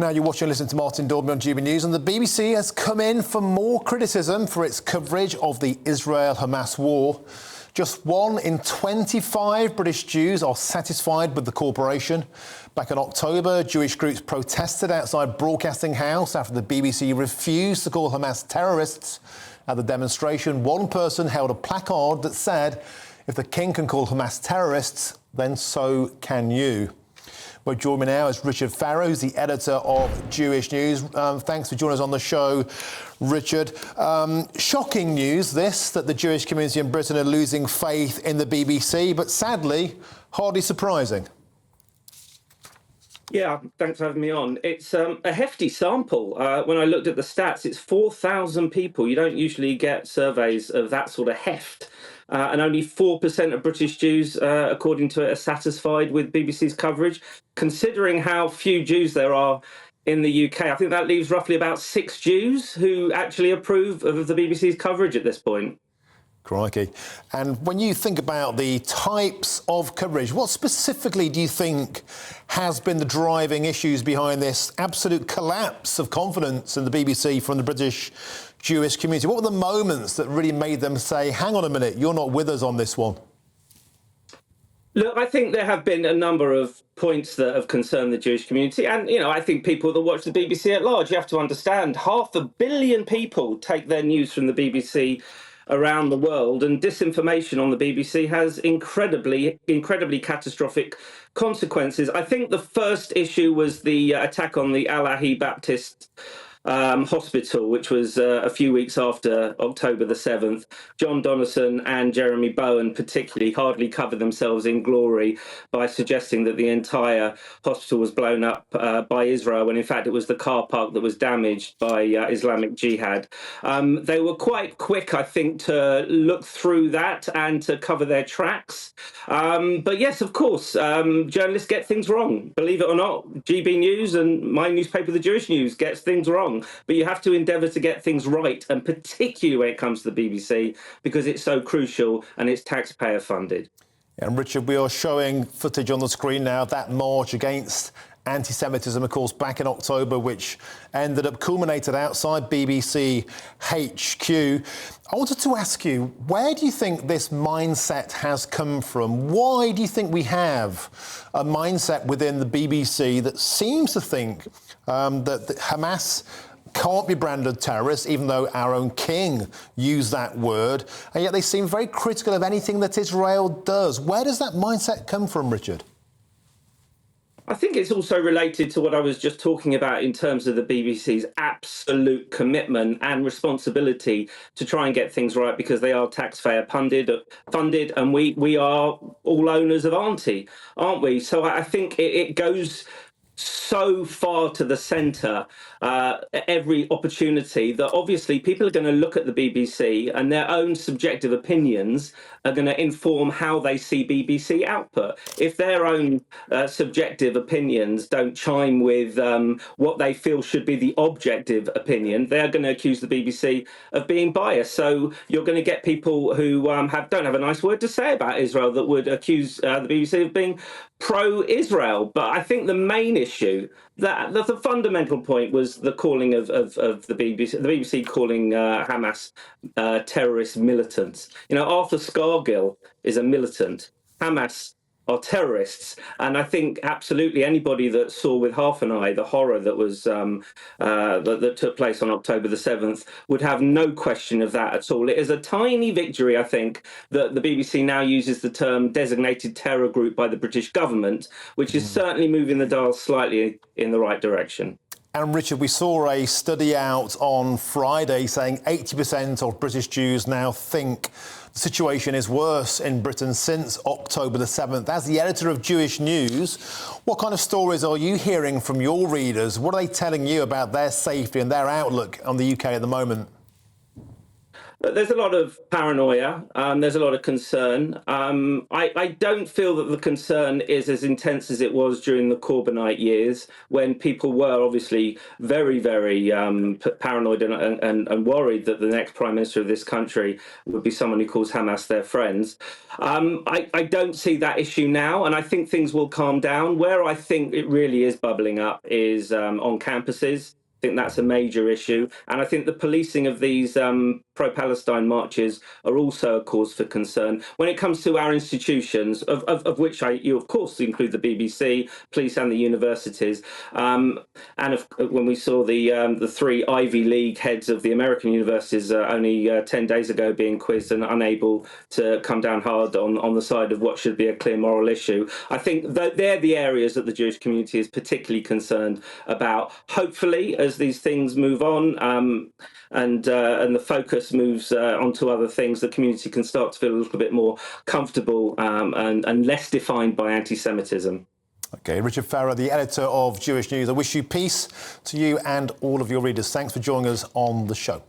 Now you're watching and listening to Martin Dalby on GBNews, and the BBC has come in for more criticism for its coverage of the Israel-Hamas war. Just 1 in 25 British Jews are satisfied with the corporation. Back in October, Jewish groups protested outside Broadcasting House after the BBC refused to call Hamas terrorists. At the demonstration, one person held a placard that said, "If the king can call Hamas terrorists, then so can you." Well, joining me now is Richard Farrow, who's the editor of Jewish News. Thanks for joining us on the show, Richard. Shocking news, this, that the Jewish community in Britain are losing faith in the BBC, but sadly, hardly surprising. Yeah, thanks for having me on. It's a hefty sample. When I looked at the stats, it's 4,000 people. You don't usually get surveys of that sort of heft. And only 4% of British Jews, according to it, are satisfied with BBC's coverage. Considering how few Jews there are in the UK, I think that leaves roughly about 6 Jews who actually approve of the BBC's coverage at this point. Crikey. And when you think about the types of coverage, what specifically do you think has been the driving issues behind this absolute collapse of confidence in the BBC from the British Jewish community? What were the moments that really made them say, hang on a minute, you're not with us on this one? Look, I think there have been a number of points that have concerned the Jewish community. And, you know, I think people that watch the BBC at large, you have to understand, 500 million people take their news from the BBC around the world, and disinformation on the BBC has incredibly catastrophic consequences. I think the first issue was the attack on the Al-Ahi Baptist hospital, which was a few weeks after October the 7th. John Donaldson and Jeremy Bowen particularly hardly covered themselves in glory by suggesting that the entire hospital was blown up by Israel, when in fact it was the car park that was damaged by Islamic Jihad. They were quite quick, I think, to look through that and to cover their tracks. But yes, of course, journalists get things wrong. Believe it or not, GB News and my newspaper, the Jewish News, gets things wrong. But you have to endeavour to get things right, and particularly when it comes to the BBC, because it's so crucial and it's taxpayer funded. And Richard, we are showing footage on the screen now, that march against anti-Semitism, of course, back in October, which ended up culminated outside BBC HQ. I wanted to ask you, where do you think this mindset has come from? Why do you think we have a mindset within the BBC that seems to think that Hamas can't be branded terrorists, even though our own king used that word, and yet they seem very critical of anything that Israel does? Where does that mindset come from, Richard? I think it's also related to what I was just talking about in terms of the BBC's absolute commitment and responsibility to try and get things right, because they are taxpayer funded, and we are all owners of Auntie, aren't we? So I think it goes so far to the centre every opportunity that obviously people are going to look at the BBC and their own subjective opinions are going to inform how they see BBC output. If their own subjective opinions don't chime with what they feel should be the objective opinion, they're going to accuse the BBC of being biased. So you're going to get people who don't have a nice word to say about Israel that would accuse the BBC of being pro-Israel. But I think the main issue, that the fundamental point, was the calling of the BBC calling Hamas terrorist militants. You know, Arthur Scargill is a militant. Hamas are terrorists, and I think absolutely anybody that saw with half an eye the horror that was that took place on October the 7th would have no question of that at all. It is a tiny victory, I think, that the BBC now uses the term designated terror group by the British government, which is certainly moving the dial slightly in the right direction. And Richard, we saw a study out on Friday saying 80% of British Jews now think the situation is worse in Britain since October the 7th. As the editor of Jewish News, what kind of stories are you hearing from your readers? What are they telling you about their safety and their outlook on the UK at the moment? There's a lot of paranoia. There's a lot of concern. I don't feel that the concern is as intense as it was during the Corbynite years, when people were obviously very, very paranoid and worried that the next prime minister of this country would be someone who calls Hamas their friends. I don't see that issue now, and I think things will calm down. Where I think it really is bubbling up is on campuses. I think that's a major issue. And I think the policing of these pro-Palestine marches are also a cause for concern. When it comes to our institutions, of which you of course include the BBC, police and the universities, when we saw the three Ivy League heads of the American universities only 10 days ago being quizzed and unable to come down hard on the side of what should be a clear moral issue, I think that they're the areas that the Jewish community is particularly concerned about. Hopefully, as these things move on and the focus moves onto other things, the community can start to feel a little bit more comfortable and less defined by anti-Semitism. OK, Richard Farrer, the editor of Jewish News. I wish you peace to you and all of your readers. Thanks for joining us on the show.